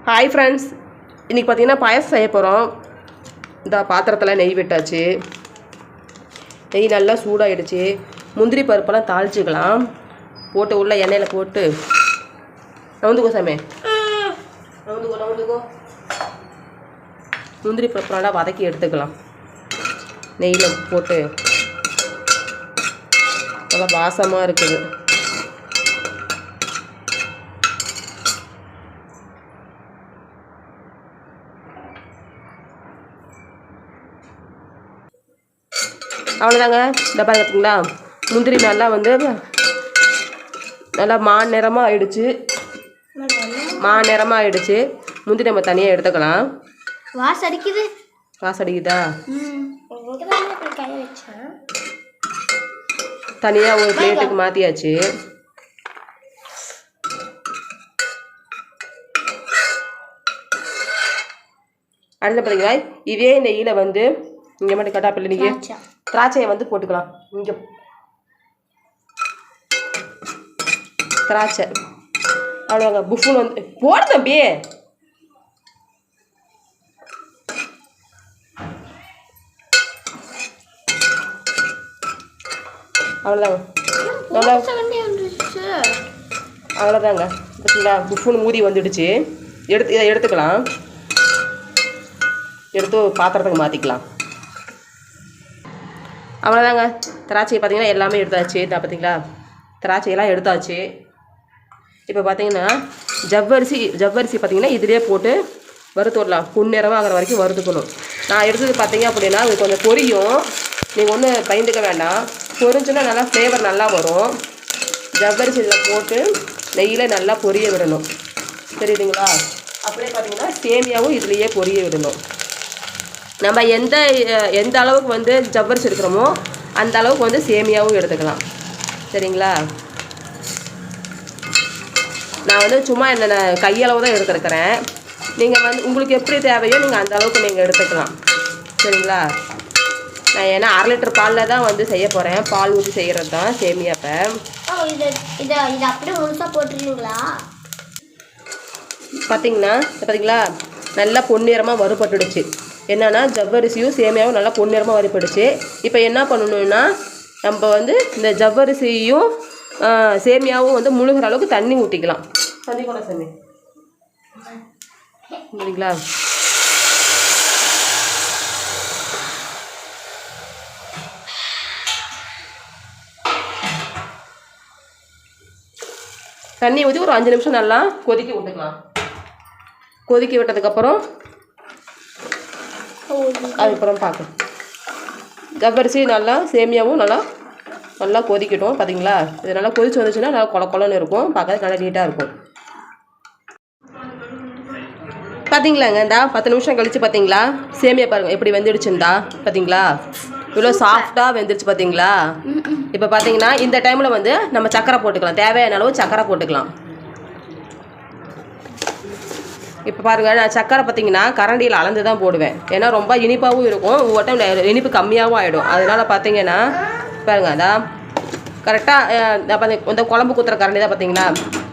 Hi friends, இன்றைக்கி பார்த்தீங்கன்னா பாயசம் செய்ய போகிறோம். இந்த பாத்திரத்தில் நெய் விட்டாச்சு. நெய் நல்லா சூடாகிடுச்சு. முந்திரி பருப்பெல்லாம் தாளிச்சிக்கலாம். போட்டு உள்ள எண்ணெயில் போட்டு நவுந்துக்கோ சாமி, நவுந்துக்கோ. முந்திரி பருப்பு நல்லா வதக்கி எடுத்துக்கலாம். நெய்யில் போட்டு நல்லா வாசமாக இருக்குது. அவ்வளோதாங்க. இந்த பாருங்க, பார்த்தீங்களா முந்திரி நல்லா நல்லா மாநிறமாக ஆயிடுச்சு. முந்திரி நம்ம தனியாக எடுத்துக்கலாம். வாசடிக்குதா? தனியாக ஒரு பிளேட்டுக்கு மாற்றியாச்சு. அடுத்து பார்த்தீங்களா, இதே நெய்யில் இங்கே மட்டும் கட்டாப்பில்லை, நீங்கள் திராட்சையை போட்டுக்கலாம். இங்கே திராட்சை அவ்வளோங்க. புஃபுன் போடு தம்பி. அவ்வளோதாங்க. அவ்வளோதாங்க. பார்த்தீங்களா, புஃபுன்னு மூடி வந்துடுச்சு. இதை எடுத்துக்கலாம். எடுத்து பாத்திரத்துக்கு மாற்றிக்கலாம். அவ்வளோதாங்க. திராட்சையை பார்த்தீங்கன்னா எல்லாமே எடுத்தாச்சு. இதை பார்த்தீங்களா, திராட்சையெல்லாம் எடுத்தாச்சு. இப்போ பார்த்தீங்கன்னா ஜவ்வரிசி பார்த்தீங்கன்னா இதிலே போட்டு வறுத்து விடலாம். பொன்னிறமாக ஆகிற வரைக்கும் வறுத்துக்கணும். நான் எடுத்தது பார்த்தீங்க அப்படின்னா அது கொஞ்சம் பொரியும். நீங்கள் ஒன்றும் பயந்துக்க வேண்டாம். பொரிஞ்சுன்னா நல்லா ஃப்ளேவர் நல்லா வரும். ஜவ்வரிசி இதில் போட்டு நெய்யில் நல்லா பொரிய விடணும். தெரியுதுங்களா? அப்படியே பார்த்தீங்கன்னா சேமியாவும் இதுலேயே பொரிய விடணும். நம்ம எந்த அளவுக்கு ஜவ்வரிசி எடுக்கிறோமோ அந்த அளவுக்கு சேமியாவும் எடுத்துக்கலாம். சரிங்களா? நான் சும்மா என்ன கையளவு தான் எடுத்துருக்கிறேன். நீங்கள் உங்களுக்கு எப்படி தேவையோ நீங்கள் அந்த அளவுக்கு நீங்கள் எடுத்துக்கலாம். சரிங்களா? நான் ஏன்னா 1/2 லிட்டர் பாலில் தான் செய்ய போகிறேன். பால் ஊற்றி செய்கிறது தான் சேமியாப்பை. பார்த்தீங்களா நல்லா பொன்னிறமாக வறுபட்டுடுச்சு. என்னன்னா ஜவ்வரிசியும் சேமியாவும் நல்லா பொன்னிறமாக வறுபட்டுடுச்சு. இப்போ என்ன பண்ணணும்னா நம்ம இந்த ஜவ்வரிசியும் சேமியாவும் முழுகிற அளவுக்கு தண்ணி ஊற்றிக்கலாம். தண்ணி கூட சாமி, சரிங்களா? தண்ணி ஊற்றி ஒரு 5 நிமிஷம் நல்லா கொதிக்க விட்டுக்கலாம். கொதிக்க விட்டதுக்கப்புறம் அதுக்கப்புறம் பார்க்கலாம். ஜவ்வரிசி நல்லா சேமியாவும் நல்லா கொதிக்கட்டும். பார்த்தீங்களா, இது நல்லா கொதிச்சு வந்துச்சுன்னா நல்லா கொலன்னு இருக்கும். பார்க்கறது நல்லா நீட்டாக இருக்கும். பார்த்தீங்களாங்க, இந்த 10 நிமிஷம் கழிச்சு பார்த்தீங்களா சேமியா பாருங்கள் எப்படி வெந்துடுச்சுண்டா. பார்த்தீங்களா இவ்வளோ சாஃப்டாக வெந்துடுச்சு. பார்த்தீங்களா? இப்போ பார்த்தீங்கன்னா இந்த டைமில் நம்ம சக்கரை போட்டுக்கலாம். தேவையான அளவு சக்கரை போட்டுக்கலாம். இப்போ பாருங்கள், நான் சக்கரை பார்த்தீங்கன்னா கரண்டியில் அளந்து தான் போடுவேன். ஏன்னா ரொம்ப இனிப்பாகவும் இருக்கும், ஒவ்வொரு டைம் இனிப்பு கம்மியாகவும் ஆகிடும். அதனால் பார்த்தீங்கன்னா பாருங்கள், அதான் கரெக்டாக இந்த குழம்பு குத்துற கரண்டி தான். பார்த்தீங்கன்னா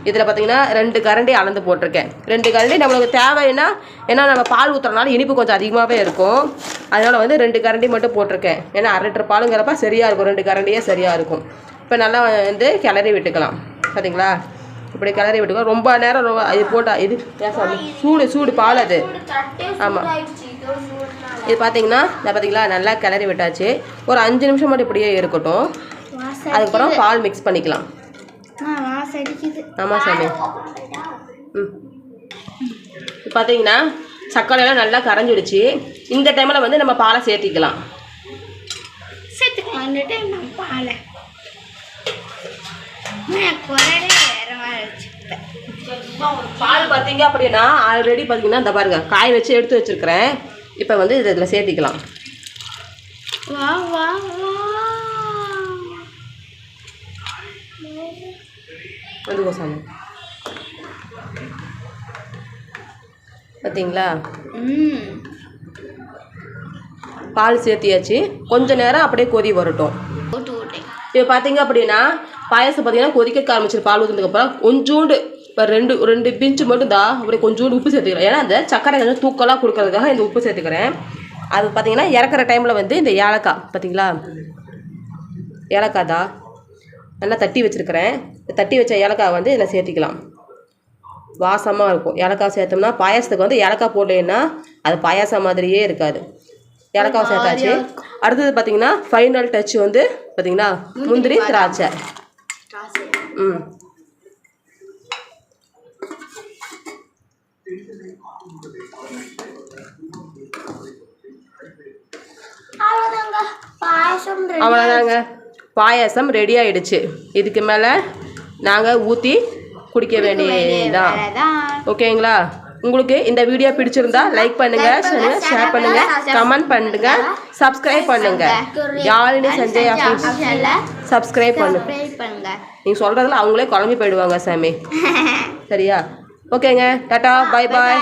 இதில் பார்த்தீங்கன்னா 2 கரண்டி அளந்து போட்டிருக்கேன். 2 கரண்டி நம்மளுக்கு தேவைன்னா, ஏன்னா நம்ம பால் ஊற்றுறதுனால இனிப்பு கொஞ்சம் அதிகமாகவே இருக்கும். அதனால் 2 கரண்டி மட்டும் போட்டிருக்கேன். ஏன்னா 1/2 லிட்டர் பாலுங்கிறப்ப சரியாக இருக்கும். 2 கரண்டியே சரியாக இருக்கும். இப்போ நல்லா கிளறி விட்டுக்கலாம். பார்த்தீங்களா, இப்படி கிளறி விட்டுக்கலாம். ரொம்ப நேரம் இது போட்டால் இது சூடு பால் அது. ஆமாம், இது பார்த்தீங்களா நல்லா கிளறி விட்டாச்சு. ஒரு 5 நிமிஷம் மட்டும் இப்படியே இருக்கட்டும். அதுக்கப்புறம் பால் மிக்ஸ் பண்ணிக்கலாம். ஆமாம் சாமி. பார்த்தீங்கன்னா சர்க்கரையெல்லாம் நல்லா கரைஞ்சிடுச்சு. இந்த டைமில் நம்ம பாலை சேர்த்திக்கலாம். பால் பார்த்தீங்க அப்படின்னா ஆல்ரெடி பார்த்தீங்கன்னா இந்த பாருங்க காய வச்சு எடுத்து வச்சிருக்கிறேன். இப்போ இதில் சேர்த்திக்கலாம். சாமி, பார்த்தீங்களா பால் சேர்த்தியாச்சு. கொஞ்ச நேரம் அப்படியே கொதி வரட்டும். இப்போ பார்த்தீங்க அப்படின்னா பாயசம் பார்த்தீங்கன்னா கொதிக்க ஆரம்பிச்சிரு. பால் ஊற்றுனதுக்கப்புறம் கொஞ்சோண்டு இப்போ ரெண்டு பிஞ்சு மட்டும் தான் அப்படி கொஞ்சோண்டு உப்பு சேர்த்துக்கிறேன். ஏன்னா அந்த சக்கரை கொஞ்சம் தூக்கலாக கொடுக்கறதுக்காக இந்த உப்பு சேர்த்துக்கிறேன். அது பார்த்தீங்கன்னா இறக்குற டைமில் வந்து இந்த ஏலக்காய் பார்த்தீங்களா, ஏலக்காய் தான் நல்லா தட்டி வச்சுருக்கிறேன். தட்டி வச்ச ஏலக்காய் வந்து இதில் சேர்த்திக்கலாம். வாசமாக இருக்கும். ஏலக்காய் சேர்த்தோம்னா பாயாசத்துக்கு வந்து ஏலக்காய் போடலைன்னா அது பாயாசம் மாதிரியே இருக்காது. ஏலக்காய் சேர்த்தாச்சு. அடுத்தது பார்த்தீங்கன்னா ஃபைனல் டச் வந்து பார்த்தீங்கன்னா முந்திரி திராட்சை. அவ்வளோதாங்க, பாயாசம் ரெடி ஆயிடுச்சு. இதுக்கு மேலே நாங்கள் ஊற்றி குடிக்க வேண்டியதுதான். ஓகேங்களா? உங்களுக்கு இந்த வீடியோ பிடிச்சிருந்தா லைக் பண்ணுங்க, ஷேர் பண்ணுங்க, கமெண்ட் பண்ணுங்க, சப்ஸ்கிரைப் பண்ணுங்க. யாழினி சஞ்சய் ஆஃபீஸ் சப்ஸ்கிரைப் பண்ணுங்க. நீங்க சொல்றதுல அவங்களே குழம்பி போயிடுவாங்க சாமி. சரியா? ஓகேங்க, டாடா, பை பாய்.